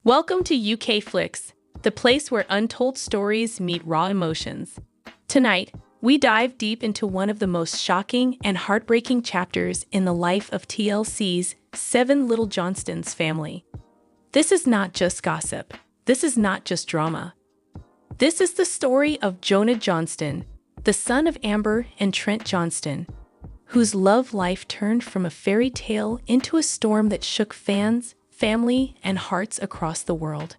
Welcome to UK Flix, the place where untold stories meet raw emotions. Tonight, we dive deep into one of the most shocking and heartbreaking chapters in the life of TLC's 7 Little Johnstons family. This is not just gossip. This is not just drama. This is the story of Jonah Johnston, the son of Amber and Trent Johnston, whose love life turned from a fairy tale into a storm that shook fans, family, and hearts across the world.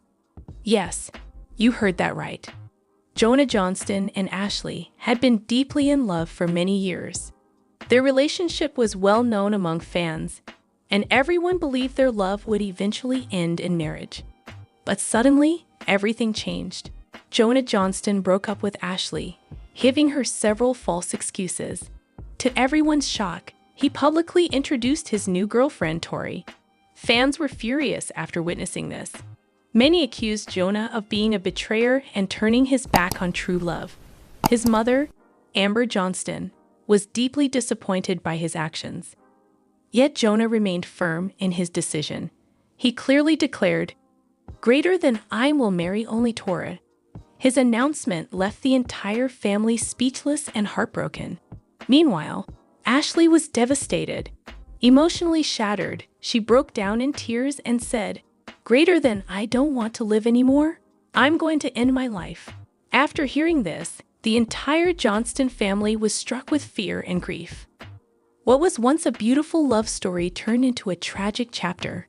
Yes, you heard that right. Jonah Johnston and Ashley had been deeply in love for many years. Their relationship was well known among fans, and everyone believed their love would eventually end in marriage. But suddenly, everything changed. Jonah Johnston broke up with Ashley, giving her several false excuses. To everyone's shock, he publicly introduced his new girlfriend, Tori. Fans were furious after witnessing this. Many accused Jonah of being a betrayer and turning his back on true love. His mother, Amber Johnston, was deeply disappointed by his actions. Yet Jonah remained firm in his decision. He clearly declared, "Greater than I will marry only Tori." His announcement left the entire family speechless and heartbroken. Meanwhile, Ashley was devastated. Emotionally shattered, she broke down in tears and said, "Greater than I don't want to live anymore. I'm going to end my life." After hearing this, the entire Johnston family was struck with fear and grief. What was once a beautiful love story turned into a tragic chapter.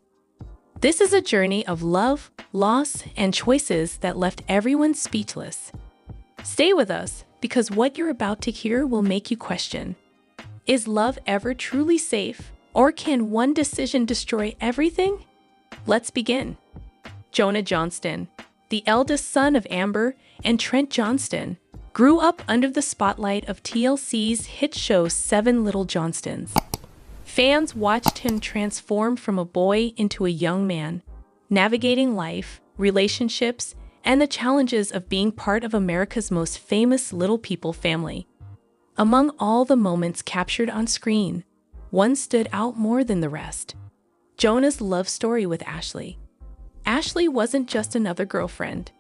This is a journey of love, loss, and choices that left everyone speechless. Stay with us, because what you're about to hear will make you question. Is love ever truly safe? Or can one decision destroy everything? Let's begin. Jonah Johnston, the eldest son of Amber and Trent Johnston, grew up under the spotlight of TLC's hit show 7 Little Johnstons. Fans watched him transform from a boy into a young man, navigating life, relationships, and the challenges of being part of America's most famous little people family. Among all the moments captured on screen, one stood out more than the rest. Jonah's love story with Ashley. Ashley wasn't just another girlfriend.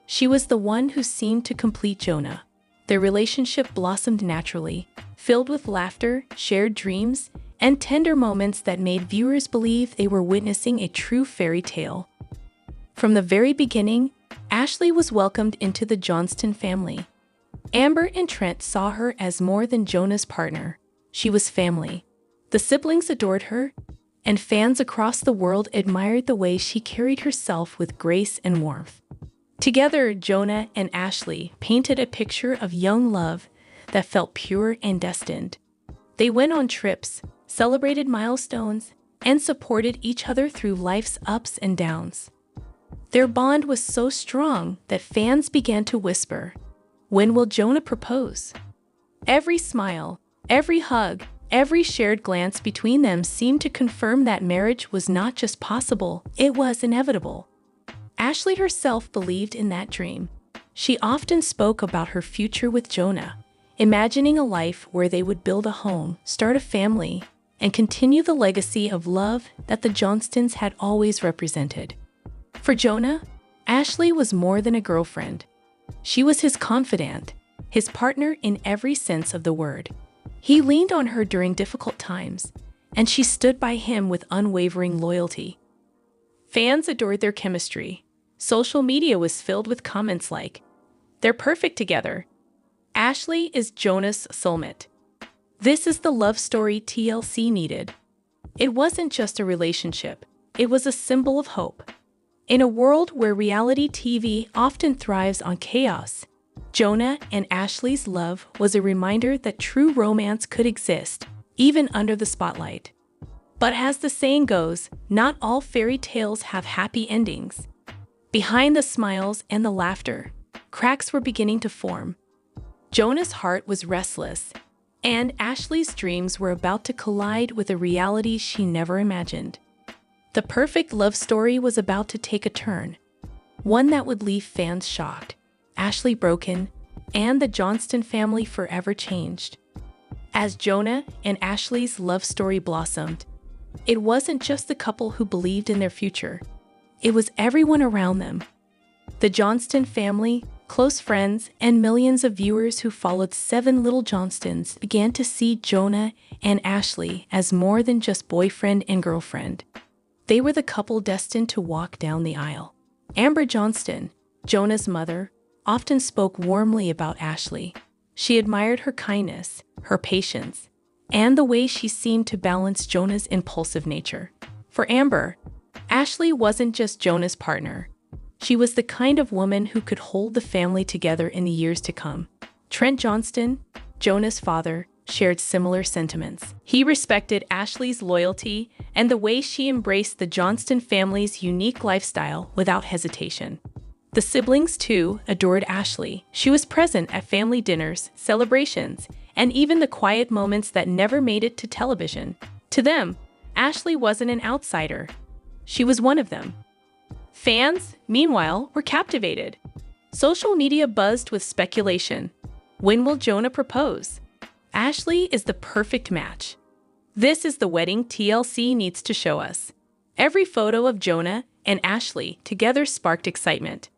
She was the one who seemed to complete Jonah. Their relationship blossomed naturally, filled with laughter, shared dreams, and tender moments that made viewers believe they were witnessing a true fairy tale. From the very beginning, Ashley was welcomed into the Johnston family. Amber and Trent saw her as more than Jonah's partner. She was family. The siblings adored her, and fans across the world admired the way she carried herself with grace and warmth. Together, Jonah and Ashley painted a picture of young love that felt pure and destined. They went on trips, celebrated milestones, and supported each other through life's ups and downs. Their bond was so strong that fans began to whisper, "When will Jonah propose?" Every smile, every hug, every shared glance between them seemed to confirm that marriage was not just possible, it was inevitable. Ashley herself believed in that dream. She often spoke about her future with Jonah, imagining a life where they would build a home, start a family, and continue the legacy of love that the Johnstons had always represented. For Jonah, Ashley was more than a girlfriend. She was his confidant, his partner in every sense of the word. He leaned on her during difficult times, and she stood by him with unwavering loyalty. Fans adored their chemistry. Social media was filled with comments like, "They're perfect together. Ashley is Jonah's soulmate." This is the love story TLC needed. It wasn't just a relationship, it was a symbol of hope. In a world where reality TV often thrives on chaos, Jonah and Ashley's love was a reminder that true romance could exist, even under the spotlight. But as the saying goes, not all fairy tales have happy endings. Behind the smiles and the laughter, cracks were beginning to form. Jonah's heart was restless, and Ashley's dreams were about to collide with a reality she never imagined. The perfect love story was about to take a turn, one that would leave fans shocked, Ashley broken, and the Johnston family forever changed. As Jonah and Ashley's love story blossomed, it wasn't just the couple who believed in their future. It was everyone around them. The Johnston family, close friends, and millions of viewers who followed 7 Little Johnstons began to see Jonah and Ashley as more than just boyfriend and girlfriend. They were the couple destined to walk down the aisle. Amber Johnston, Jonah's mother, often spoke warmly about Ashley. She admired her kindness, her patience, and the way she seemed to balance Jonah's impulsive nature. For Amber, Ashley wasn't just Jonah's partner. She was the kind of woman who could hold the family together in the years to come. Trent Johnston, Jonah's father, shared similar sentiments. He respected Ashley's loyalty and the way she embraced the Johnston family's unique lifestyle without hesitation. The siblings, too, adored Ashley. She was present at family dinners, celebrations, and even the quiet moments that never made it to television. To them, Ashley wasn't an outsider. She was one of them. Fans, meanwhile, were captivated. Social media buzzed with speculation. When will Jonah propose? Ashley is the perfect match. This is the wedding TLC needs to show us. Every photo of Jonah and Ashley together sparked excitement.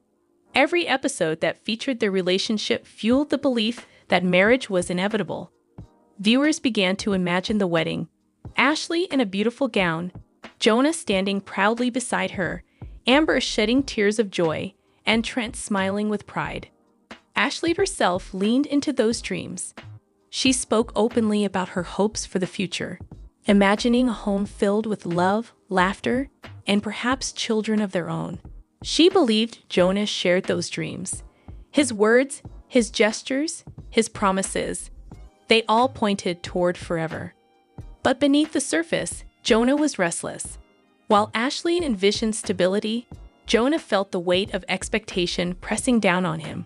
Every episode that featured their relationship fueled the belief that marriage was inevitable. Viewers began to imagine the wedding. Ashley in a beautiful gown, Jonah standing proudly beside her, Amber shedding tears of joy, and Trent smiling with pride. Ashley herself leaned into those dreams. She spoke openly about her hopes for the future, imagining a home filled with love, laughter, and perhaps children of their own. She believed Jonah shared those dreams. His words, his gestures, his promises, they all pointed toward forever. But beneath the surface, Jonah was restless. While Ashley envisioned stability, Jonah felt the weight of expectation pressing down on him.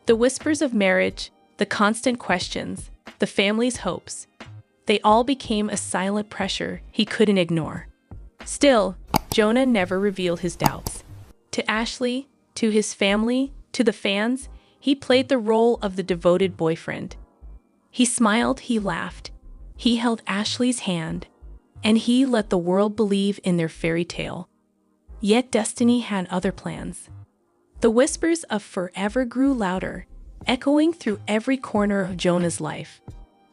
The whispers of marriage, the constant questions, the family's hopes, they all became a silent pressure he couldn't ignore. Still, Jonah never revealed his doubts. To Ashley, to his family, to the fans, he played the role of the devoted boyfriend. He smiled, he laughed, he held Ashley's hand, and he let the world believe in their fairy tale. Yet destiny had other plans. The whispers of forever grew louder, echoing through every corner of Jonah's life.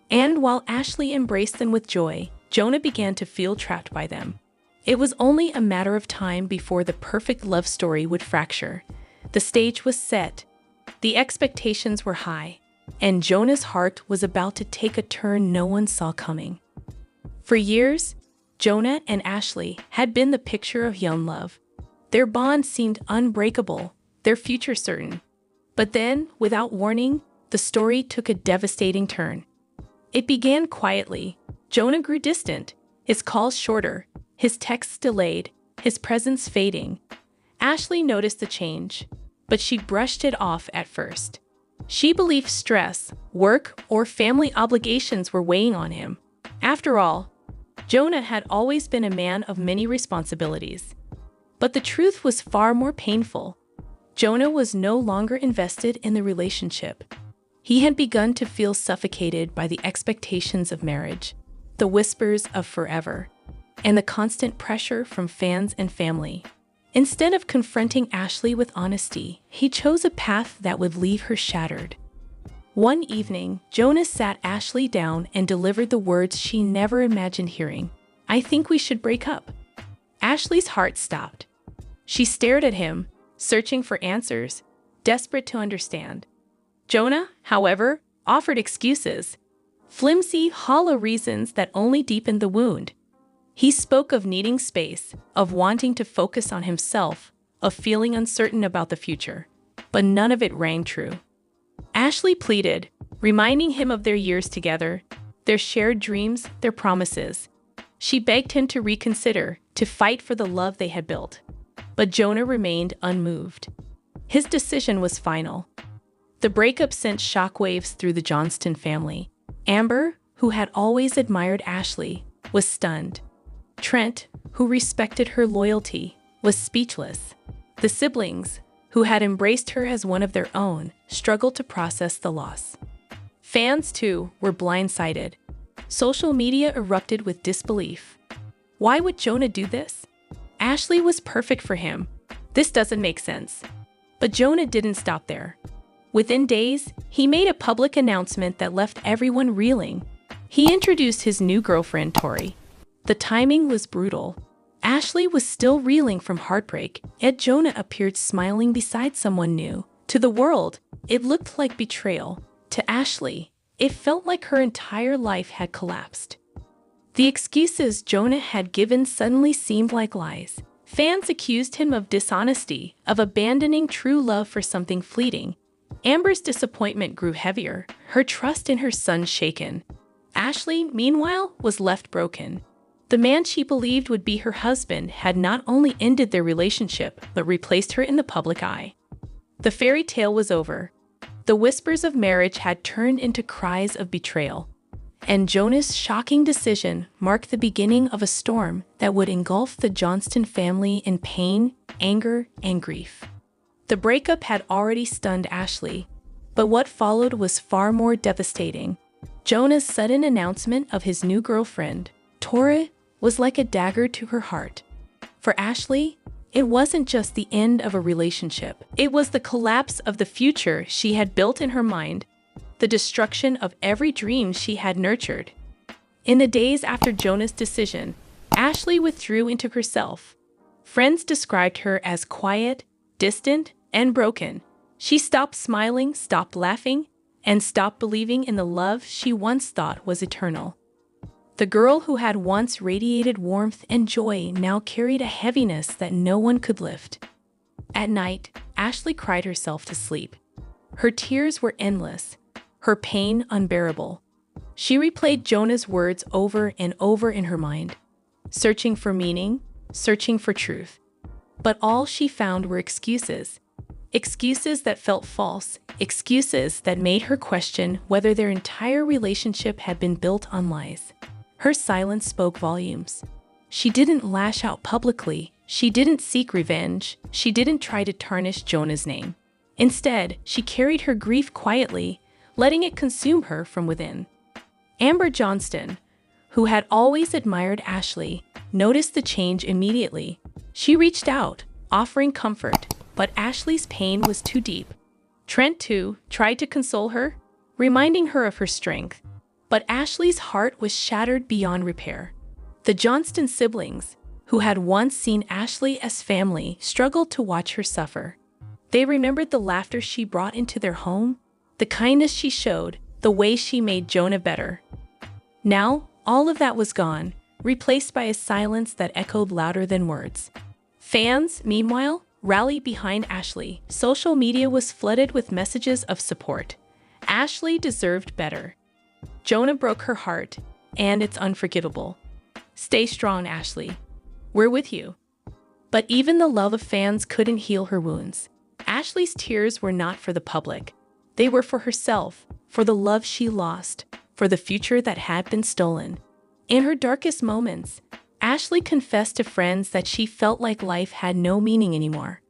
And while Ashley embraced them with joy, Jonah began to feel trapped by them. It was only a matter of time before the perfect love story would fracture. The stage was set, the expectations were high, and Jonah's heart was about to take a turn no one saw coming. For years, Jonah and Ashley had been the picture of young love. Their bond seemed unbreakable, their future certain. But then, without warning, the story took a devastating turn. It began quietly. Jonah grew distant, his calls shorter, his texts delayed, his presence fading. Ashley noticed the change, but she brushed it off at first. She believed stress, work, or family obligations were weighing on him. After all, Jonah had always been a man of many responsibilities. But the truth was far more painful. Jonah was no longer invested in the relationship. He had begun to feel suffocated by the expectations of marriage, the whispers of forever, and the constant pressure from fans and family. Instead of confronting Ashley with honesty, he chose a path that would leave her shattered. One evening, Jonah sat Ashley down and delivered the words she never imagined hearing. "I think we should break up." Ashley's heart stopped. She stared at him, searching for answers, desperate to understand. Jonah, however, offered excuses, flimsy, hollow reasons that only deepened the wound. He spoke of needing space, of wanting to focus on himself, of feeling uncertain about the future. But none of it rang true. Ashley pleaded, reminding him of their years together, their shared dreams, their promises. She begged him to reconsider, to fight for the love they had built. But Jonah remained unmoved. His decision was final. The breakup sent shockwaves through the Johnston family. Amber, who had always admired Ashley, was stunned. Trent, who respected her loyalty, was speechless. The siblings, who had embraced her as one of their own, struggled to process the loss. Fans, too, were blindsided. Social media erupted with disbelief. Why would Jonah do this? Ashley was perfect for him. This doesn't make sense. But Jonah didn't stop there. Within days, he made a public announcement that left everyone reeling. He introduced his new girlfriend, Tori. The timing was brutal. Ashley was still reeling from heartbreak, yet Jonah appeared smiling beside someone new. To the world, it looked like betrayal. To Ashley, it felt like her entire life had collapsed. The excuses Jonah had given suddenly seemed like lies. Fans accused him of dishonesty, of abandoning true love for something fleeting. Amber's disappointment grew heavier, her trust in her son shaken. Ashley, meanwhile, was left broken. The man she believed would be her husband had not only ended their relationship, but replaced her in the public eye. The fairy tale was over. The whispers of marriage had turned into cries of betrayal. And Jonah's shocking decision marked the beginning of a storm that would engulf the Johnston family in pain, anger, and grief. The breakup had already stunned Ashley, but what followed was far more devastating. Jonah's sudden announcement of his new girlfriend, Tori, was like a dagger to her heart. For Ashley, it wasn't just the end of a relationship. It was the collapse of the future she had built in her mind, the destruction of every dream she had nurtured. In the days after Jonah's decision, Ashley withdrew into herself. Friends described her as quiet, distant, and broken. She stopped smiling, stopped laughing, and stopped believing in the love she once thought was eternal. The girl who had once radiated warmth and joy now carried a heaviness that no one could lift. At night, Ashley cried herself to sleep. Her tears were endless, her pain unbearable. She replayed Jonah's words over and over in her mind, searching for meaning, searching for truth. But all she found were excuses. Excuses that felt false, excuses that made her question whether their entire relationship had been built on lies. Her silence spoke volumes. She didn't lash out publicly, she didn't seek revenge, she didn't try to tarnish Jonah's name. Instead, she carried her grief quietly, letting it consume her from within. Amber Johnston, who had always admired Ashley, noticed the change immediately. She reached out, offering comfort, but Ashley's pain was too deep. Trent, too, tried to console her, reminding her of her strength. But Ashley's heart was shattered beyond repair. The Johnston siblings, who had once seen Ashley as family, struggled to watch her suffer. They remembered the laughter she brought into their home, the kindness she showed, the way she made Jonah better. Now, all of that was gone, replaced by a silence that echoed louder than words. Fans, meanwhile, rallied behind Ashley. Social media was flooded with messages of support. Ashley deserved better. Jonah broke her heart, and it's unforgivable. Stay strong, Ashley. We're with you. But even the love of fans couldn't heal her wounds. Ashley's tears were not for the public. They were for herself, for the love she lost, for the future that had been stolen. In her darkest moments, Ashley confessed to friends that she felt like life had no meaning anymore.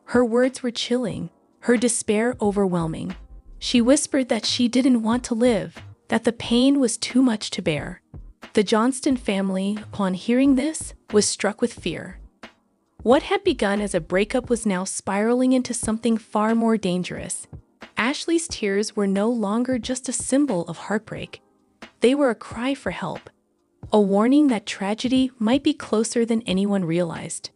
Her words were chilling, her despair overwhelming. She whispered that she didn't want to live, that the pain was too much to bear. The Johnston family, upon hearing this, was struck with fear. What had begun as a breakup was now spiraling into something far more dangerous. Ashley's tears were no longer just a symbol of heartbreak. They were a cry for help, a warning that tragedy might be closer than anyone realized.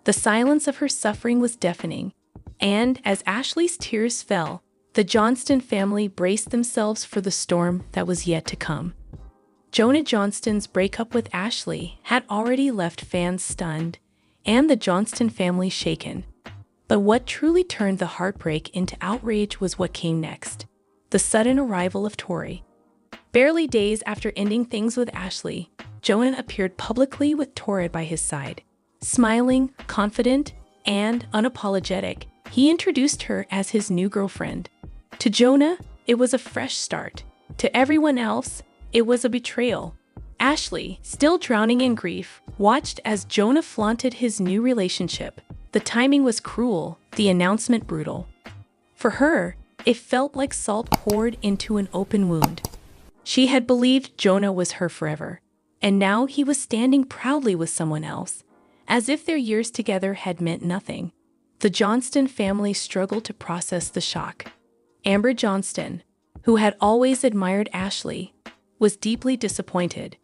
The silence of her suffering was deafening, and as Ashley's tears fell, the Johnston family braced themselves for the storm that was yet to come. Jonah Johnston's breakup with Ashley had already left fans stunned, and the Johnston family shaken. But what truly turned the heartbreak into outrage was what came next: the sudden arrival of Tori. Barely days after ending things with Ashley, Jonah appeared publicly with Tori by his side. Smiling, confident, and unapologetic, he introduced her as his new girlfriend. To Jonah, it was a fresh start. To everyone else, it was a betrayal. Ashley, still drowning in grief, watched as Jonah flaunted his new relationship. The timing was cruel, the announcement brutal. For her, it felt like salt poured into an open wound. She had believed Jonah was her forever, and now he was standing proudly with someone else. as if their years together had meant nothing. The Johnston family struggled to process the shock. Amber Johnston, who had always admired Ashley, was deeply disappointed.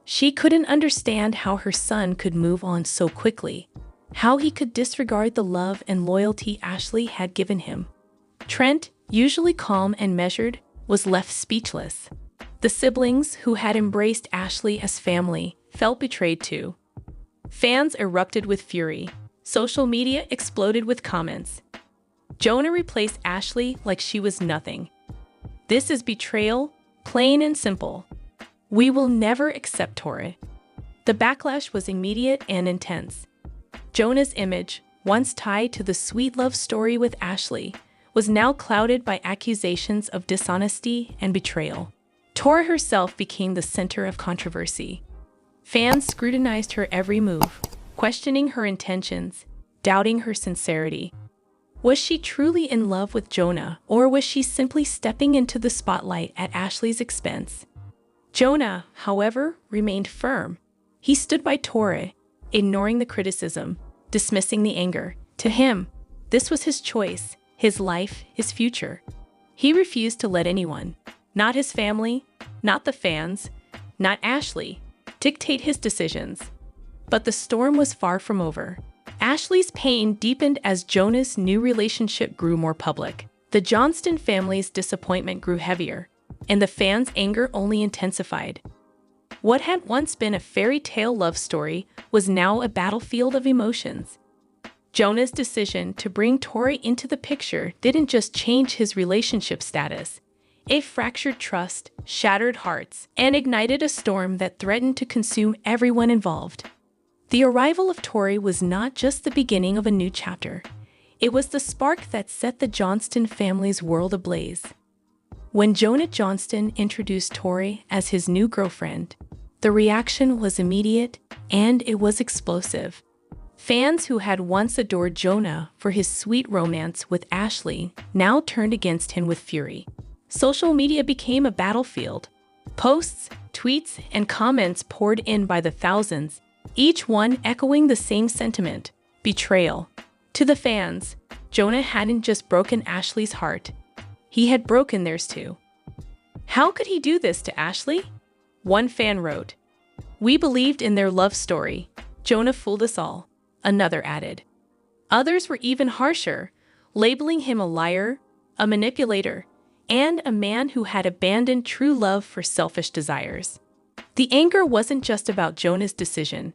She couldn't understand how her son could move on so quickly, how he could disregard the love and loyalty Ashley had given him. Trent, usually calm and measured, was left speechless. The siblings, who had embraced Ashley as family, felt betrayed too. Fans erupted with fury. Social media exploded with comments. Jonah replaced Ashley like she was nothing. This is betrayal, plain and simple. We will never accept Tori. The backlash was immediate and intense. Jonah's image, once tied to the sweet love story with Ashley, was now clouded by accusations of dishonesty and betrayal. Tori herself became the center of controversy. Fans scrutinized her every move, questioning her intentions, doubting her sincerity. Was she truly in love with Jonah, or was she simply stepping into the spotlight at Ashley's expense? Jonah, however, remained firm. He stood by Tori, ignoring the criticism, dismissing the anger. To him, this was his choice, his life, his future. He refused to let anyone, not his family, not the fans, not Ashley, dictate his decisions. But the storm was far from over. Ashley's pain deepened as Jonah's new relationship grew more public. The Johnston family's disappointment grew heavier, and the fans' anger only intensified. What had once been a fairy tale love story was now a battlefield of emotions. Jonah's decision to bring Tori into the picture didn't just change his relationship status. It fractured trust, shattered hearts, and ignited a storm that threatened to consume everyone involved. The arrival of Tori was not just the beginning of a new chapter. It was the spark that set the Johnston family's world ablaze. When Jonah Johnston introduced Tori as his new girlfriend, the reaction was immediate and it was explosive. Fans who had once adored Jonah for his sweet romance with Ashley now turned against him with fury. Social media became a battlefield. Posts, tweets, and comments poured in by the thousands, each one echoing the same sentiment: betrayal. To the fans, Jonah hadn't just broken Ashley's heart, he had broken theirs too. How could he do this to Ashley? One fan wrote, "We believed in their love story. Jonah fooled us all," another added. Others were even harsher, labeling him a liar, a manipulator, and a man who had abandoned true love for selfish desires. The anger wasn't just about Jonah's decision.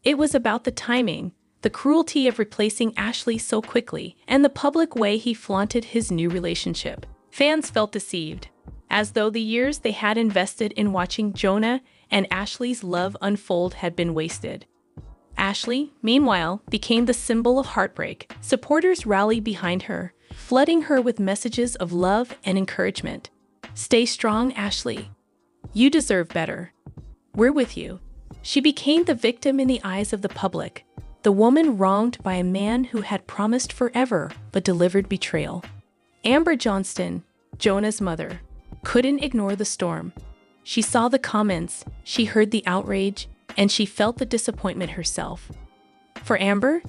It was about the timing, the cruelty of replacing Ashley so quickly, and the public way he flaunted his new relationship. Fans felt deceived, as though the years they had invested in watching Jonah and Ashley's love unfold had been wasted. Ashley, meanwhile, became the symbol of heartbreak. Supporters rallied behind her, flooding her with messages of love and encouragement. "Stay strong, Ashley. You deserve better. We're with you." She became the victim in the eyes of the public, the woman wronged by a man who had promised forever but delivered betrayal. Amber Johnston, Jonah's mother, couldn't ignore the storm. She saw the comments, she heard the outrage, and she felt the disappointment herself. For Amber,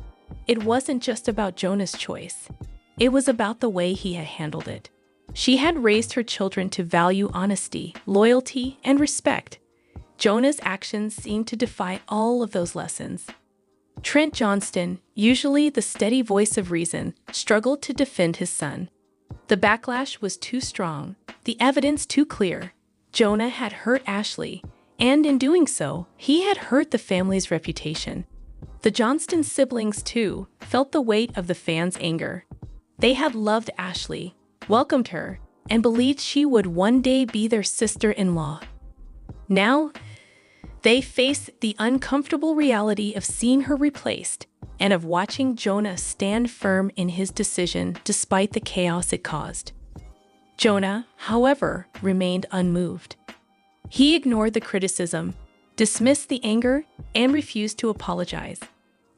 it wasn't just about Jonah's choice. It was about the way he had handled it. She had raised her children to value honesty, loyalty, and respect. Jonah's actions seemed to defy all of those lessons. Trent Johnston, usually the steady voice of reason, struggled to defend his son. The backlash was too strong, the evidence too clear. Jonah had hurt Ashley, and in doing so, he had hurt the family's reputation. The Johnston siblings, too, felt the weight of the fans' anger. They had loved Ashley, welcomed her, and believed she would one day be their sister-in-law. Now, they faced the uncomfortable reality of seeing her replaced and of watching Jonah stand firm in his decision despite the chaos it caused. Jonah, however, remained unmoved. He ignored the criticism, dismissed the anger, and refused to apologize.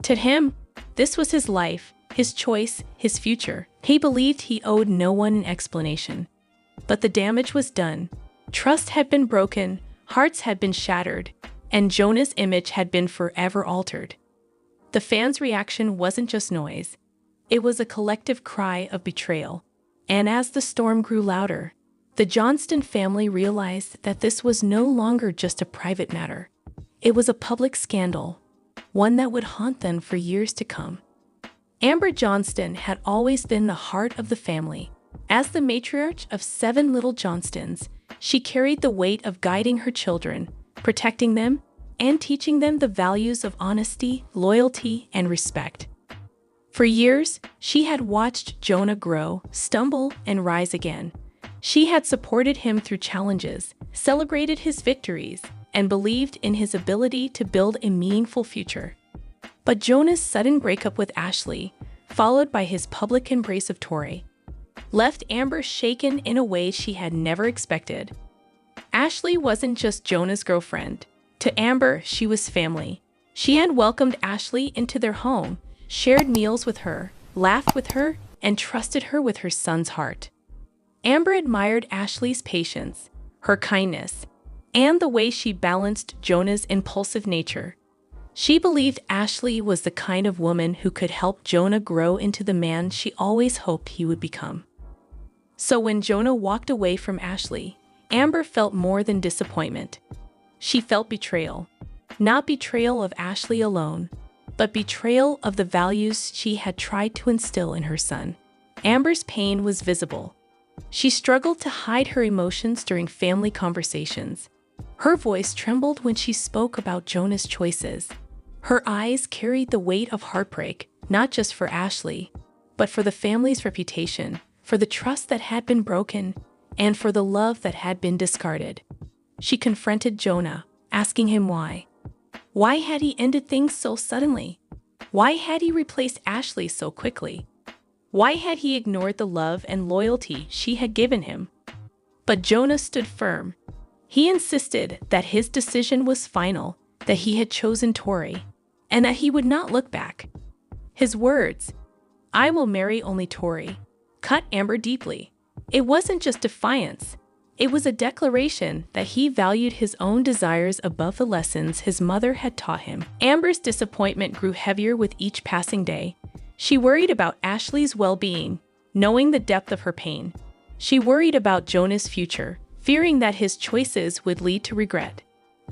To him, this was his life, his choice, his future. He believed he owed no one an explanation. But the damage was done. Trust had been broken, hearts had been shattered, and Jonah's image had been forever altered. The fans' reaction wasn't just noise. It was a collective cry of betrayal. And as the storm grew louder, the Johnston family realized that this was no longer just a private matter. It was a public scandal, one that would haunt them for years to come. Amber Johnston had always been the heart of the family. As the matriarch of 7 little Johnstons, she carried the weight of guiding her children, protecting them, and teaching them the values of honesty, loyalty, and respect. For years, she had watched Jonah grow, stumble, and rise again. She had supported him through challenges, celebrated his victories, and believed in his ability to build a meaningful future. But Jonah's sudden breakup with Ashley, followed by his public embrace of Tori, left Amber shaken in a way she had never expected. Ashley wasn't just Jonah's girlfriend. To Amber, she was family. She had welcomed Ashley into their home, shared meals with her, laughed with her, and trusted her with her son's heart. Amber admired Ashley's patience, her kindness, and the way she balanced Jonah's impulsive nature. She believed Ashley was the kind of woman who could help Jonah grow into the man she always hoped he would become. So when Jonah walked away from Ashley, Amber felt more than disappointment. She felt betrayal. Not betrayal of Ashley alone, but betrayal of the values she had tried to instill in her son. Amber's pain was visible. She struggled to hide her emotions during family conversations. Her voice trembled when she spoke about Jonah's choices. Her eyes carried the weight of heartbreak, not just for Ashley, but for the family's reputation, for the trust that had been broken, and for the love that had been discarded. She confronted Jonah, asking him why. Why had he ended things so suddenly? Why had he replaced Ashley so quickly? Why had he ignored the love and loyalty she had given him? But Jonah stood firm. He insisted that his decision was final, that he had chosen Tori, and that he would not look back. His words, "I will marry only Tori," cut Amber deeply. It wasn't just defiance. It was a declaration that he valued his own desires above the lessons his mother had taught him. Amber's disappointment grew heavier with each passing day. She worried about Ashley's well-being, knowing the depth of her pain. She worried about Jonah's future, fearing that his choices would lead to regret.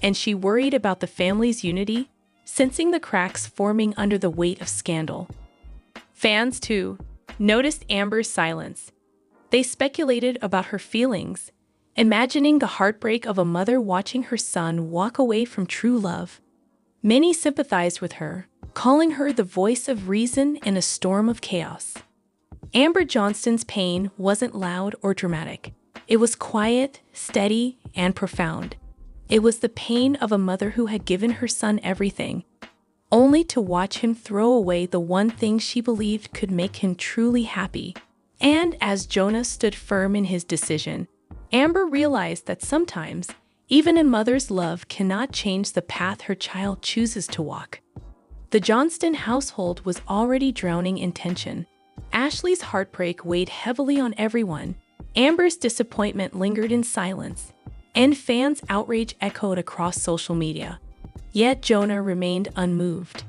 And she worried about the family's unity, sensing the cracks forming under the weight of scandal. Fans, too, noticed Amber's silence. They speculated about her feelings, imagining the heartbreak of a mother watching her son walk away from true love. Many sympathized with her, calling her the voice of reason in a storm of chaos. Amber Johnston's pain wasn't loud or dramatic. It was quiet, steady, and profound. It was the pain of a mother who had given her son everything, only to watch him throw away the one thing she believed could make him truly happy. And as Jonah stood firm in his decision, Amber realized that sometimes, even a mother's love cannot change the path her child chooses to walk. The Johnston household was already drowning in tension. Ashley's heartbreak weighed heavily on everyone. Amber's disappointment lingered in silence, and fans' outrage echoed across social media. Yet Jonah remained unmoved.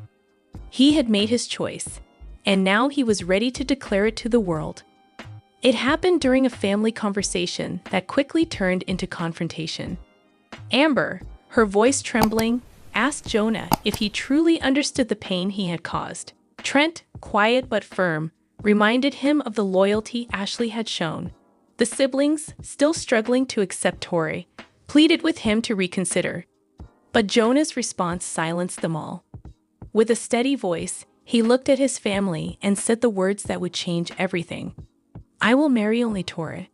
He had made his choice, and now he was ready to declare it to the world. It happened during a family conversation that quickly turned into confrontation. Amber, her voice trembling, asked Jonah if he truly understood the pain he had caused. Trent, quiet but firm, reminded him of the loyalty Ashley had shown. The siblings, still struggling to accept Tori, pleaded with him to reconsider. But Jonah's response silenced them all. With a steady voice, he looked at his family and said the words that would change everything. "I will marry only Tori."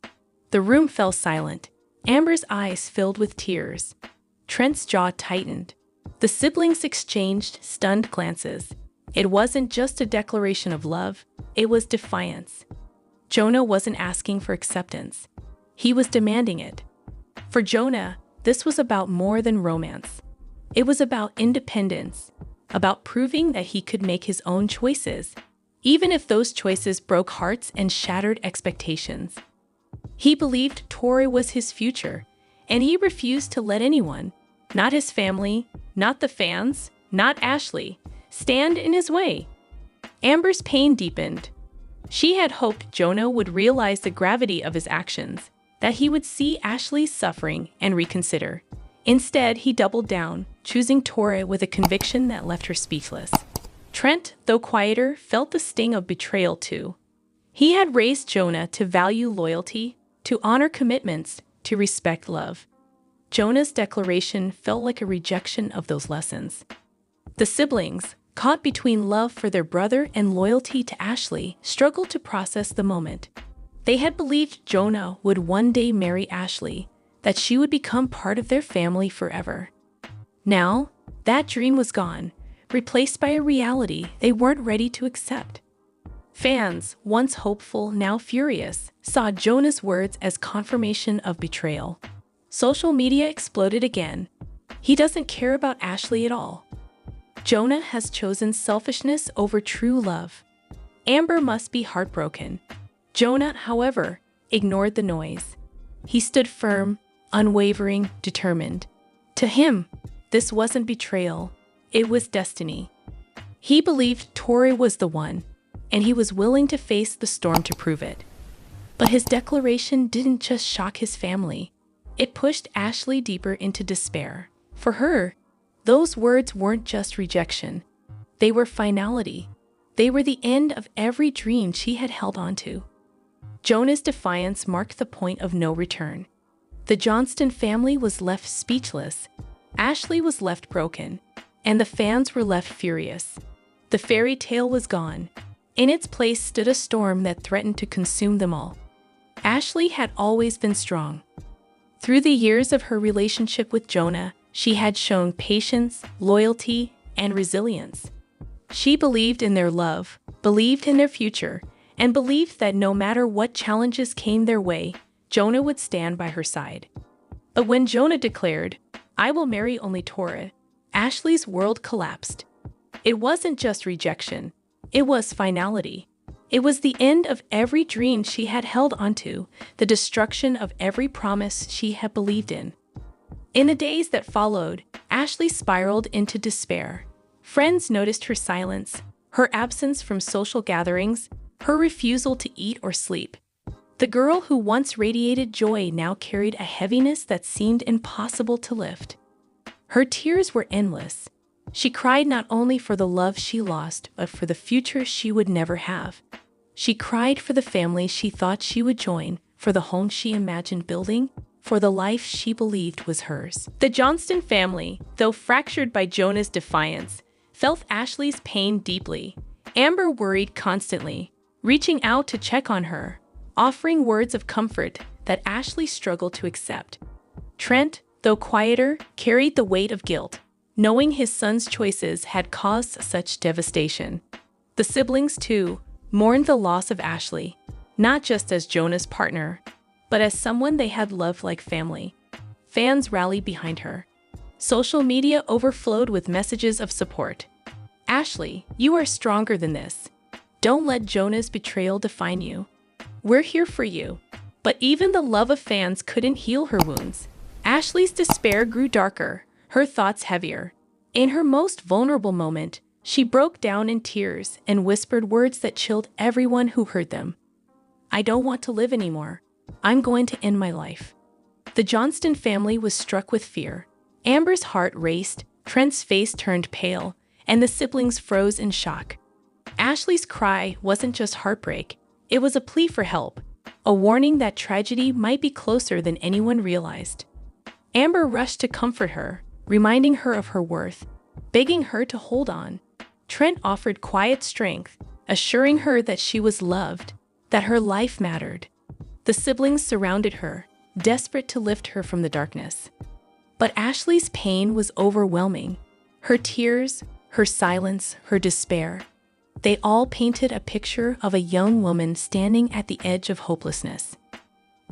The room fell silent. Amber's eyes filled with tears. Trent's jaw tightened. The siblings exchanged stunned glances. It wasn't just a declaration of love, it was defiance. Jonah wasn't asking for acceptance. He was demanding it. For Jonah, this was about more than romance. It was about independence, about proving that he could make his own choices, even if those choices broke hearts and shattered expectations. He believed Tori was his future, and he refused to let anyone, not his family, not the fans, not Ashley, stand in his way. Amber's pain deepened. She had hoped Jonah would realize the gravity of his actions, that he would see Ashley's suffering and reconsider. Instead, he doubled down, choosing Tora with a conviction that left her speechless. Trent, though quieter, felt the sting of betrayal too. He had raised Jonah to value loyalty, to honor commitments, to respect love. Jonah's declaration felt like a rejection of those lessons. The siblings, caught between love for their brother and loyalty to Ashley, struggled to process the moment. They had believed Jonah would one day marry Ashley, that she would become part of their family forever. Now, that dream was gone, replaced by a reality they weren't ready to accept. Fans, once hopeful, now furious, saw Jonah's words as confirmation of betrayal. Social media exploded again. He doesn't care about Ashley at all. Jonah has chosen selfishness over true love. Amber must be heartbroken. Jonah, however, ignored the noise. He stood firm, unwavering, determined. To him, this wasn't betrayal, it was destiny. He believed Tori was the one, and he was willing to face the storm to prove it. But his declaration didn't just shock his family. It pushed Ashley deeper into despair. For her, those words weren't just rejection. They were finality. They were the end of every dream she had held onto. Jonah's defiance marked the point of no return. The Johnston family was left speechless. Ashley was left broken, and the fans were left furious. The fairy tale was gone. In its place stood a storm that threatened to consume them all. Ashley had always been strong. Through the years of her relationship with Jonah, she had shown patience, loyalty, and resilience. She believed in their love, believed in their future, and believed that no matter what challenges came their way, Jonah would stand by her side. But when Jonah declared, "I will marry only Tora," Ashley's world collapsed. It wasn't just rejection, it was finality. It was the end of every dream she had held onto, the destruction of every promise she had believed in. In the days that followed, Ashley spiraled into despair. Friends noticed her silence, her absence from social gatherings, her refusal to eat or sleep. The girl who once radiated joy now carried a heaviness that seemed impossible to lift. Her tears were endless. She cried not only for the love she lost, but for the future she would never have. She cried for the family she thought she would join, for the home she imagined building, for the life she believed was hers. The Johnston family, though fractured by Jonah's defiance, felt Ashley's pain deeply. Amber worried constantly, reaching out to check on her, offering words of comfort that Ashley struggled to accept. Trent, though quieter, carried the weight of guilt, knowing his son's choices had caused such devastation. The siblings, too, mourned the loss of Ashley, not just as Jonah's partner, but as someone they had loved like family. Fans rallied behind her. Social media overflowed with messages of support. "Ashley, you are stronger than this. Don't let Jonah's betrayal define you. We're here for you." But even the love of fans couldn't heal her wounds. Ashley's despair grew darker, her thoughts heavier. In her most vulnerable moment, she broke down in tears and whispered words that chilled everyone who heard them. "I don't want to live anymore. I'm going to end my life." The Johnston family was struck with fear. Amber's heart raced, Trent's face turned pale, and the siblings froze in shock. Ashley's cry wasn't just heartbreak, it was a plea for help, a warning that tragedy might be closer than anyone realized. Amber rushed to comfort her, reminding her of her worth, begging her to hold on. Trent offered quiet strength, assuring her that she was loved, that her life mattered. The siblings surrounded her, desperate to lift her from the darkness. But Ashley's pain was overwhelming. Her tears, her silence, her despair. They all painted a picture of a young woman standing at the edge of hopelessness.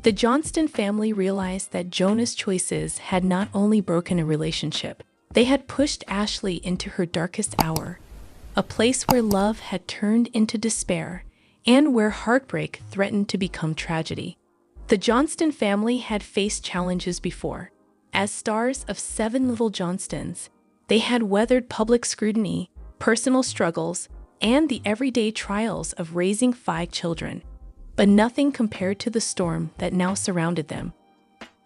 The Johnston family realized that Jonah's choices had not only broken a relationship, they had pushed Ashley into her darkest hour, a place where love had turned into despair and where heartbreak threatened to become tragedy. The Johnston family had faced challenges before. As stars of 7 Little Johnstons, they had weathered public scrutiny, personal struggles, and the everyday trials of raising 5 children. But nothing compared to the storm that now surrounded them.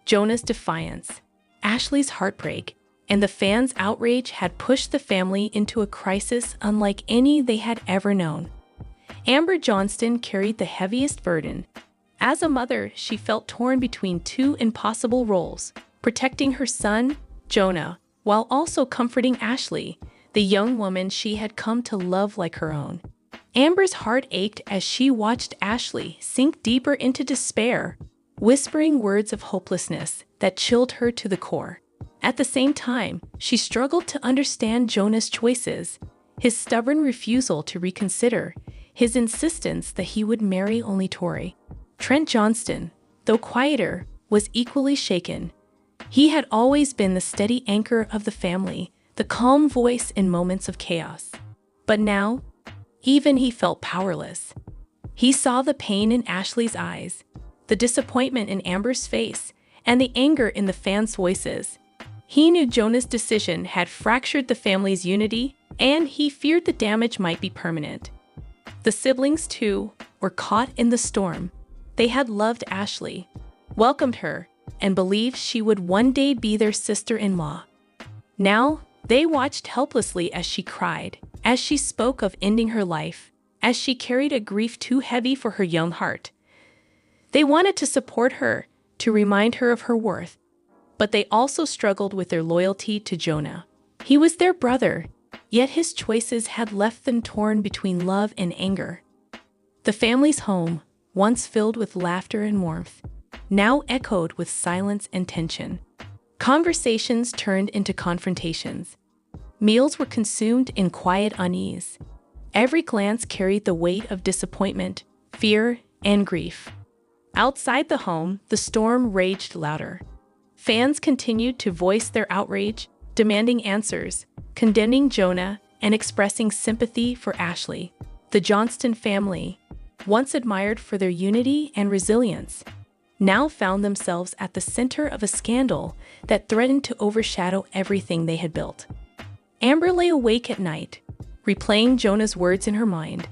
Jonah's defiance, Ashley's heartbreak, and the fans' outrage had pushed the family into a crisis unlike any they had ever known. Amber Johnston carried the heaviest burden. As a mother, she felt torn between 2 impossible roles, protecting her son, Jonah, while also comforting Ashley, the young woman she had come to love like her own. Amber's heart ached as she watched Ashley sink deeper into despair, whispering words of hopelessness that chilled her to the core. At the same time, she struggled to understand Jonah's choices, his stubborn refusal to reconsider, his insistence that he would marry only Tori. Trent Johnston, though quieter, was equally shaken. He had always been the steady anchor of the family, the calm voice in moments of chaos. But now, even he felt powerless. He saw the pain in Ashley's eyes, the disappointment in Amber's face, and the anger in the fans' voices. He knew Jonah's decision had fractured the family's unity, and he feared the damage might be permanent. The siblings, too, were caught in the storm. They had loved Ashley, welcomed her, and believed she would one day be their sister-in-law. Now, they watched helplessly as she cried, as she spoke of ending her life, as she carried a grief too heavy for her young heart. They wanted to support her, to remind her of her worth, but they also struggled with their loyalty to Jonah. He was their brother, yet his choices had left them torn between love and anger. The family's home, once filled with laughter and warmth, now echoed with silence and tension. Conversations turned into confrontations. Meals were consumed in quiet unease. Every glance carried the weight of disappointment, fear, and grief. Outside the home, the storm raged louder. Fans continued to voice their outrage, demanding answers, condemning Jonah, and expressing sympathy for Ashley. The Johnston family, once admired for their unity and resilience, now found themselves at the center of a scandal that threatened to overshadow everything they had built. Amber lay awake at night, replaying Jonah's words in her mind.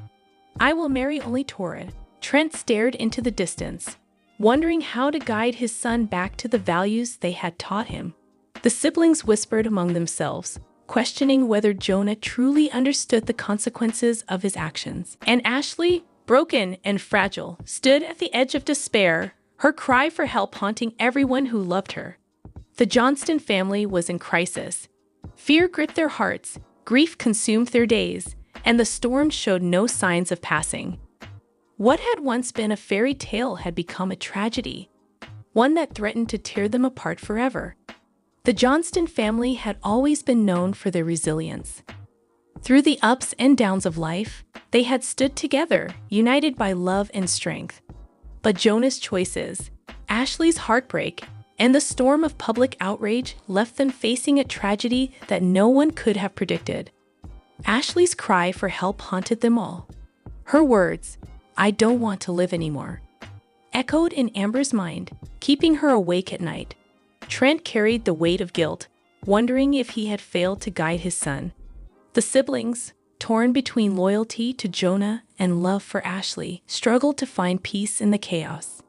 "I will marry only Tori." Trent stared into the distance, wondering how to guide his son back to the values they had taught him. The siblings whispered among themselves, questioning whether Jonah truly understood the consequences of his actions. And Ashley, broken and fragile, stood at the edge of despair, her cry for help haunting everyone who loved her. The Johnston family was in crisis. Fear gripped their hearts, grief consumed their days, and the storm showed no signs of passing. What had once been a fairy tale had become a tragedy, one that threatened to tear them apart forever. The Johnston family had always been known for their resilience. Through the ups and downs of life, they had stood together, united by love and strength. But Jonah's choices, Ashley's heartbreak, and the storm of public outrage left them facing a tragedy that no one could have predicted. Ashley's cry for help haunted them all. Her words, "I don't want to live anymore," echoed in Amber's mind, keeping her awake at night. Trent carried the weight of guilt, wondering if he had failed to guide his son. The siblings, torn between loyalty to Jonah and love for Ashley, struggled to find peace in the chaos.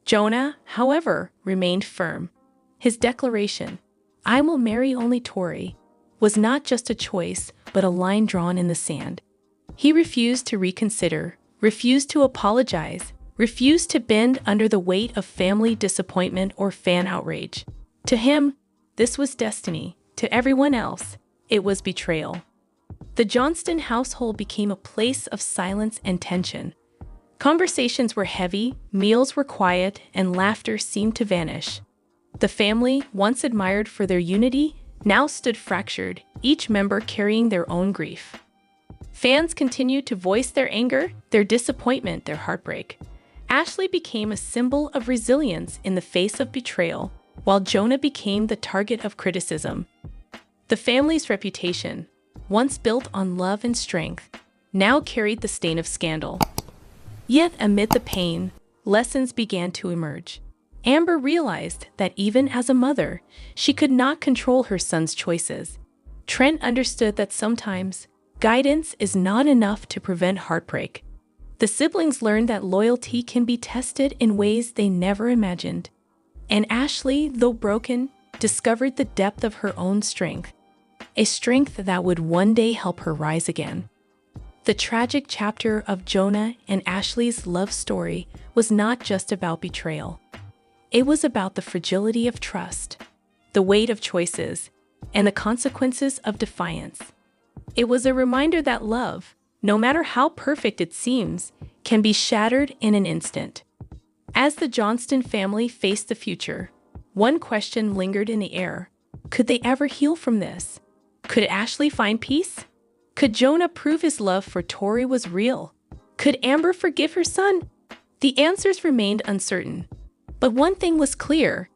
Jonah, however, remained firm. His declaration, "I will marry only Tori," was not just a choice, but a line drawn in the sand. He refused to reconsider, refused to apologize, refused to bend under the weight of family disappointment or fan outrage. To him, this was destiny. To everyone else, it was betrayal. The Johnston household became a place of silence and tension. Conversations were heavy, meals were quiet, and laughter seemed to vanish. The family, once admired for their unity, now stood fractured, each member carrying their own grief. Fans continued to voice their anger, their disappointment, their heartbreak. Ashley became a symbol of resilience in the face of betrayal, while Jonah became the target of criticism. The family's reputation, once built on love and strength, now carried the stain of scandal. Yet amid the pain, lessons began to emerge. Amber realized that even as a mother, she could not control her son's choices. Trent understood that sometimes Guidance is not enough to prevent heartbreak. The siblings learned that loyalty can be tested in ways they never imagined. And Ashley, though broken, discovered the depth of her own strength, a strength that would one day help her rise again. The tragic chapter of Jonah and Ashley's love story was not just about betrayal. It was about the fragility of trust, the weight of choices, and the consequences of defiance. It was a reminder that love, no matter how perfect it seems, can be shattered in an instant. As the Johnston family faced the future, one question lingered in the air. Could they ever heal from this? Could Ashley find peace? Could Jonah prove his love for Tori was real? Could Amber forgive her son? The answers remained uncertain. But one thing was clear.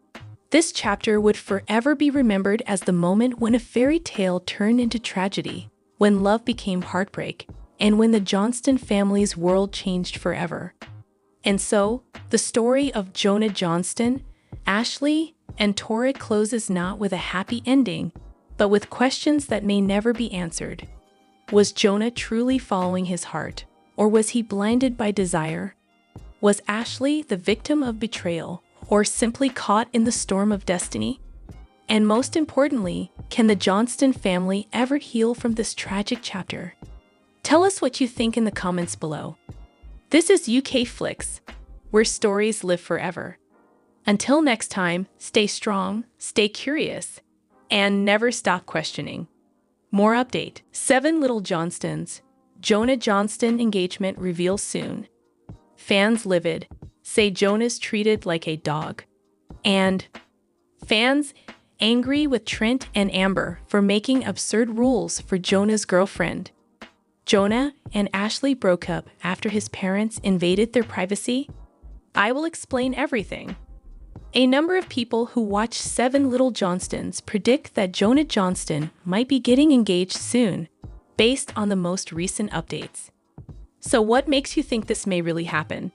This chapter would forever be remembered as the moment when a fairy tale turned into tragedy, when love became heartbreak, and when the Johnston family's world changed forever. And so, the story of Jonah Johnston, Ashley, and Tori closes not with a happy ending, but with questions that may never be answered. Was Jonah truly following his heart, or was he blinded by desire? Was Ashley the victim of betrayal, or simply caught in the storm of destiny? And most importantly, can the Johnston family ever heal from this tragic chapter? Tell us what you think in the comments below. This is UK Flix, where stories live forever. Until next time, stay strong, stay curious, and never stop questioning. More update. 7 Little Johnstons. Jonah Johnston engagement reveals soon. Fans livid. Say Jonah's treated like a dog. And fans angry with Trent and Amber for making absurd rules for Jonah's girlfriend. Jonah and Ashley broke up after his parents invaded their privacy? I will explain everything. A number of people who watch 7 Little Johnstons predict that Jonah Johnston might be getting engaged soon, based on the most recent updates. So what makes you think this may really happen?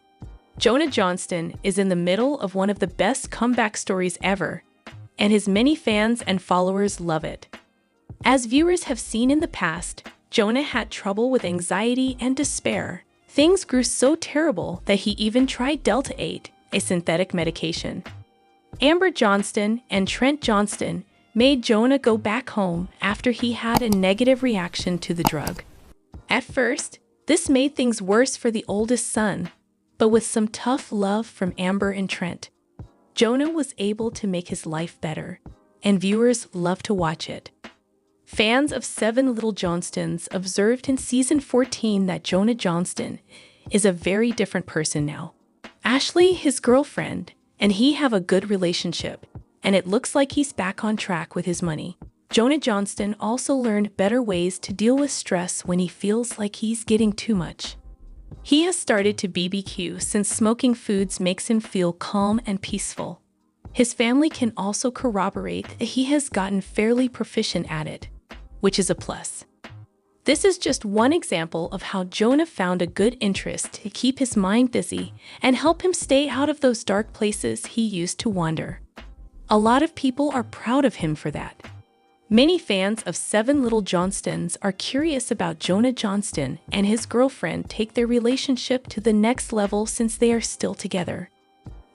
Jonah Johnston is in the middle of one of the best comeback stories ever, and his many fans and followers love it. As viewers have seen in the past, Jonah had trouble with anxiety and despair. Things grew so terrible that he even tried Delta 8, a synthetic medication. Amber Johnston and Trent Johnston made Jonah go back home after he had a negative reaction to the drug. At first, this made things worse for the oldest son, but with some tough love from Amber and Trent, Jonah was able to make his life better, and viewers love to watch it. Fans of 7 Little Johnstons observed in season 14 that Jonah Johnston is a very different person now. Ashley, his girlfriend, and he have a good relationship, and it looks like he's back on track with his money. Jonah Johnston also learned better ways to deal with stress when he feels like he's getting too much. He has started to BBQ since smoking foods makes him feel calm and peaceful. His family can also corroborate that he has gotten fairly proficient at it, which is a plus. This is just one example of how Jonah found a good interest to keep his mind busy and help him stay out of those dark places he used to wander. A lot of people are proud of him for that. Many fans of 7 Little Johnstons are curious about Jonah Johnston and his girlfriend take their relationship to the next level since they are still together.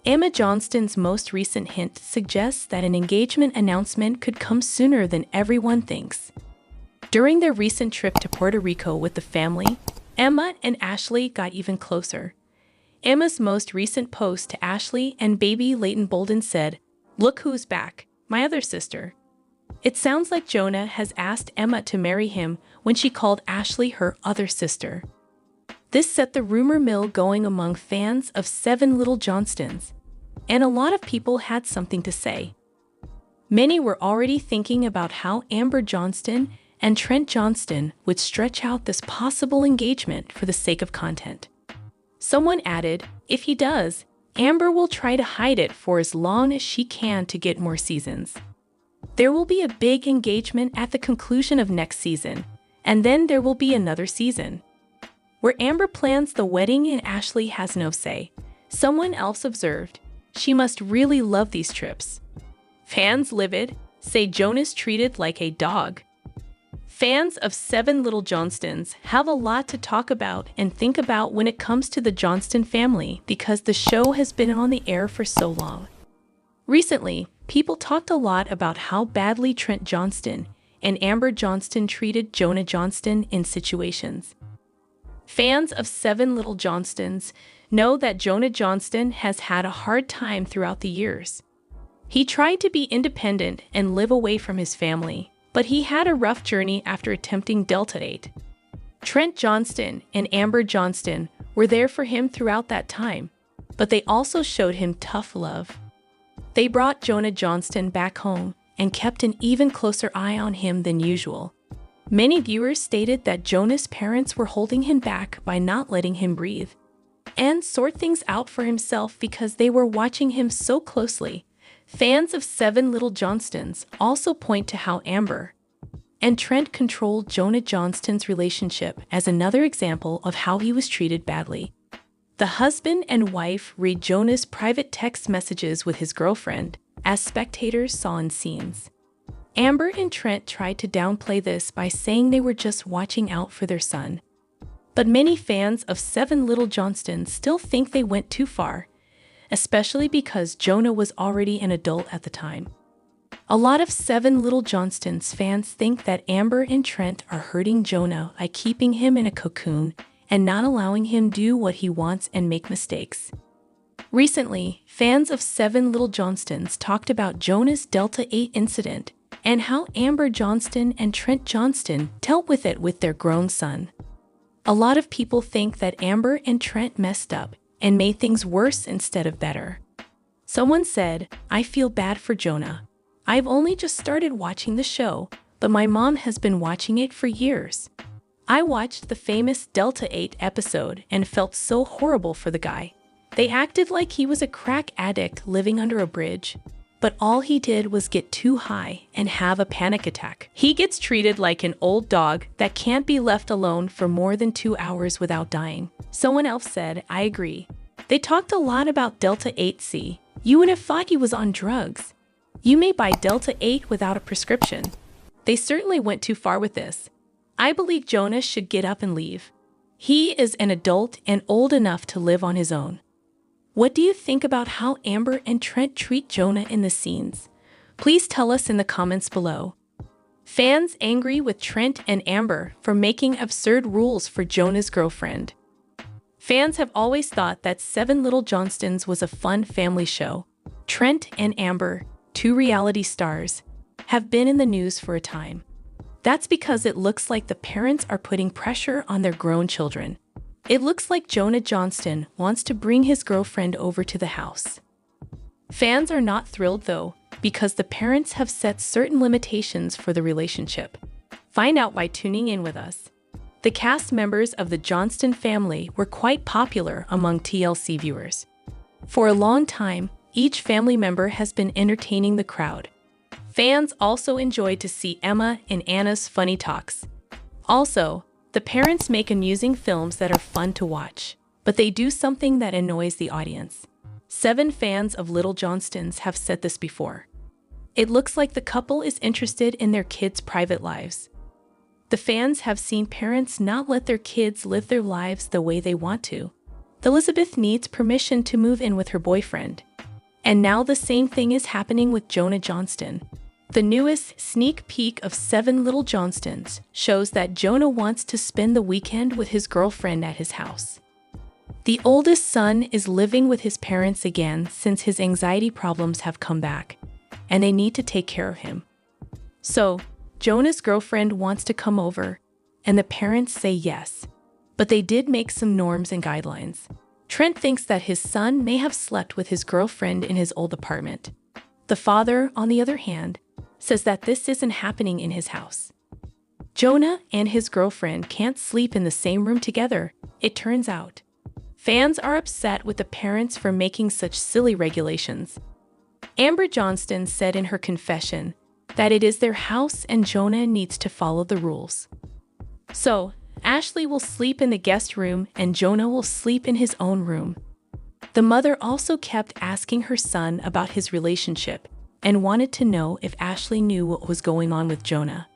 Emma Johnston's most recent hint suggests that an engagement announcement could come sooner than everyone thinks. During their recent trip to Puerto Rico with the family, Emma and Ashley got even closer. Emma's most recent post to Ashley and baby Leighton Bolden said, "Look who's back, my other sister." It sounds like Jonah has asked Emma to marry him when she called Ashley her other sister. This set the rumor mill going among fans of 7 Little Johnstons, and a lot of people had something to say. Many were already thinking about how Amber Johnston and Trent Johnston would stretch out this possible engagement for the sake of content. Someone added, if he does, Amber will try to hide it for as long as she can to get more seasons. There will be a big engagement at the conclusion of next season, and then there will be another season, where Amber plans the wedding and Ashley has no say. Someone else observed, she must really love these trips. Fans livid, say Jonah's treated like a dog. Fans of Seven Little Johnstons have a lot to talk about and think about when it comes to the Johnston family because the show has been on the air for so long. Recently, people talked a lot about how badly Trent Johnston and Amber Johnston treated Jonah Johnston in situations. Fans of Seven Little Johnstons know that Jonah Johnston has had a hard time throughout the years. He tried to be independent and live away from his family, but he had a rough journey after attempting Delta 8. Trent Johnston and Amber Johnston were there for him throughout that time, but they also showed him tough love. They brought Jonah Johnston back home and kept an even closer eye on him than usual. Many viewers stated that Jonah's parents were holding him back by not letting him breathe and sort things out for himself because they were watching him so closely. Fans of Seven Little Johnstons also point to how Amber and Trent controlled Jonah Johnston's relationship as another example of how he was treated badly. The husband and wife read Jonah's private text messages with his girlfriend, as spectators saw in scenes. Amber and Trent tried to downplay this by saying they were just watching out for their son. But many fans of Seven Little Johnstons still think they went too far, especially because Jonah was already an adult at the time. A lot of Seven Little Johnstons fans think that Amber and Trent are hurting Jonah by keeping him in a cocoon and not allowing him do what he wants and make mistakes. Recently, fans of Seven Little Johnstons talked about Jonah's Delta 8 incident and how Amber Johnston and Trent Johnston dealt with it with their grown son. A lot of people think that Amber and Trent messed up and made things worse instead of better. Someone said, "I feel bad for Jonah. I've only just started watching the show, but my mom has been watching it for years. I watched the famous Delta 8 episode and felt so horrible for the guy. They acted like he was a crack addict living under a bridge, but all he did was get too high and have a panic attack. He gets treated like an old dog that can't be left alone for more than 2 hours without dying." Someone else said, "I agree. They talked a lot about Delta 8C. You would have thought he was on drugs. You may buy Delta 8 without a prescription." They certainly went too far with this. I believe Jonah should get up and leave. He is an adult and old enough to live on his own. What do you think about how Amber and Trent treat Jonah in the scenes? Please tell us in the comments below. Fans angry with Trent and Amber for making absurd rules for Jonah's girlfriend. Fans have always thought that Seven Little Johnstons was a fun family show. Trent and Amber, two reality stars, have been in the news for a time. That's because it looks like the parents are putting pressure on their grown children. It looks like Jonah Johnston wants to bring his girlfriend over to the house. Fans are not thrilled though, because the parents have set certain limitations for the relationship. Find out by tuning in with us. The cast members of the Johnston family were quite popular among TLC viewers. For a long time, each family member has been entertaining the crowd. Fans also enjoyed to see Emma and Anna's funny talks. Also, the parents make amusing films that are fun to watch, but they do something that annoys the audience. 7 fans of Little Johnstons have said this before. It looks like the couple is interested in their kids' private lives. The fans have seen parents not let their kids live their lives the way they want to. Elizabeth needs permission to move in with her boyfriend. And now the same thing is happening with Jonah Johnston. The newest sneak peek of Seven Little Johnstons shows that Jonah wants to spend the weekend with his girlfriend at his house. The oldest son is living with his parents again since his anxiety problems have come back, and they need to take care of him. So, Jonah's girlfriend wants to come over, and the parents say yes. But they did make some norms and guidelines. Trent thinks that his son may have slept with his girlfriend in his old apartment. The father, on the other hand, says that this isn't happening in his house. Jonah and his girlfriend can't sleep in the same room together, it turns out. Fans are upset with the parents for making such silly regulations. Amber Johnston said in her confession that it is their house and Jonah needs to follow the rules. So, Ashley will sleep in the guest room and Jonah will sleep in his own room. The mother also kept asking her son about his relationship and wanted to know if Ashley knew what was going on with Jonah.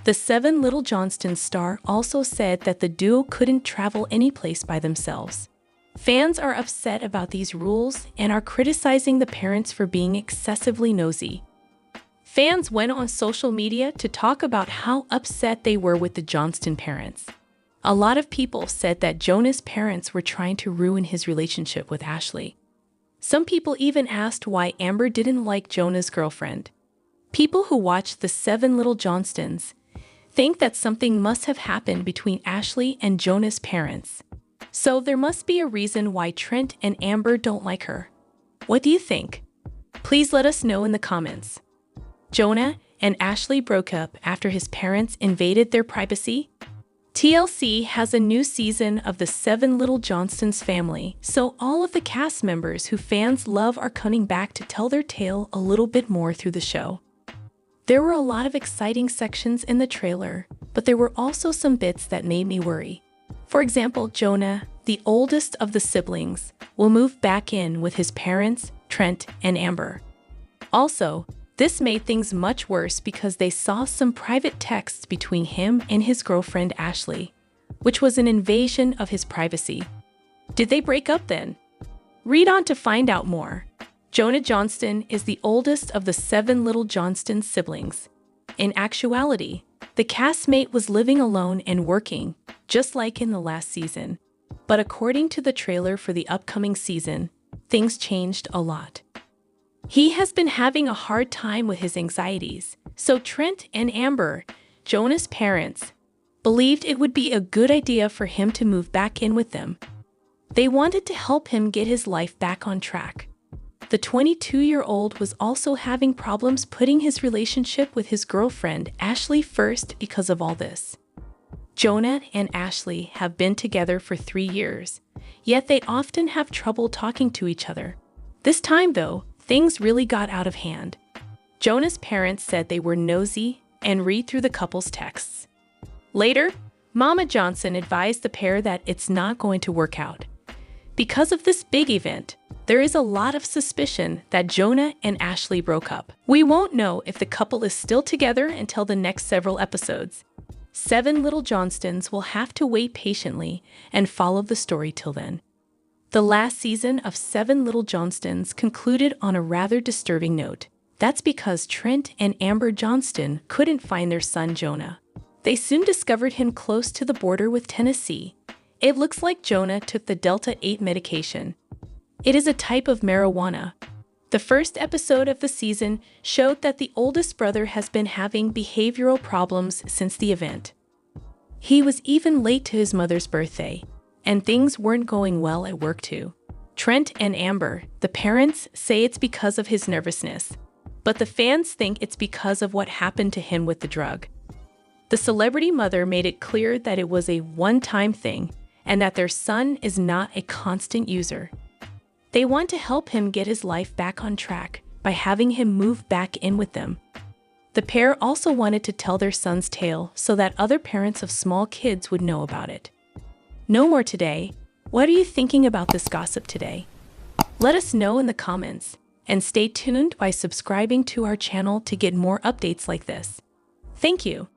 The Seven Little Johnstons star also said that the duo couldn't travel anyplace by themselves. Fans are upset about these rules and are criticizing the parents for being excessively nosy. Fans went on social media to talk about how upset they were with the Johnston parents. A lot of people said that Jonah's parents were trying to ruin his relationship with Ashley. Some people even asked why Amber didn't like Jonah's girlfriend. People who watched The Seven Little Johnstons think that something must have happened between Ashley and Jonah's parents. So there must be a reason why Trent and Amber don't like her. What do you think? Please let us know in the comments. Jonah and Ashley broke up after his parents invaded their privacy. TLC has a new season of The Seven Little Johnstons family, so all of the cast members who fans love are coming back to tell their tale a little bit more through the show. There were a lot of exciting sections in the trailer, but there were also some bits that made me worry. For example, Jonah, the oldest of the siblings, will move back in with his parents, Trent and Amber. Also, this made things much worse because they saw some private texts between him and his girlfriend Ashley, which was an invasion of his privacy. Did they break up then? Read on to find out more. Jonah Johnston is the oldest of the Seven Little Johnston siblings. In actuality, the castmate was living alone and working, just like in the last season. But according to the trailer for the upcoming season, things changed a lot. He has been having a hard time with his anxieties, so Trent and Amber, Jonah's parents, believed it would be a good idea for him to move back in with them. They wanted to help him get his life back on track. The 22-year-old was also having problems putting his relationship with his girlfriend Ashley first because of all this. Jonah and Ashley have been together for 3 years, yet they often have trouble talking to each other. This time, though, things really got out of hand. Jonah's parents said they were nosy and read through the couple's texts. Later, Mama Johnson advised the pair that it's not going to work out. Because of this big event, there is a lot of suspicion that Jonah and Ashley broke up. We won't know if the couple is still together until the next several episodes. Seven Little Johnstons will have to wait patiently and follow the story till then. The last season of Seven Little Johnstons concluded on a rather disturbing note. That's because Trent and Amber Johnston couldn't find their son Jonah. They soon discovered him close to the border with Tennessee. It looks like Jonah took the Delta 8 medication. It is a type of marijuana. The first episode of the season showed that the oldest brother has been having behavioral problems since the event. He was even late to his mother's birthday, and things weren't going well at work too. Trent and Amber, the parents, say it's because of his nervousness, but the fans think it's because of what happened to him with the drug. The celebrity mother made it clear that it was a one-time thing and that their son is not a constant user. They want to help him get his life back on track by having him move back in with them. The pair also wanted to tell their son's tale so that other parents of small kids would know about it. No more today. What are you thinking about this gossip today? Let us know in the comments, and stay tuned by subscribing to our channel to get more updates like this. Thank you.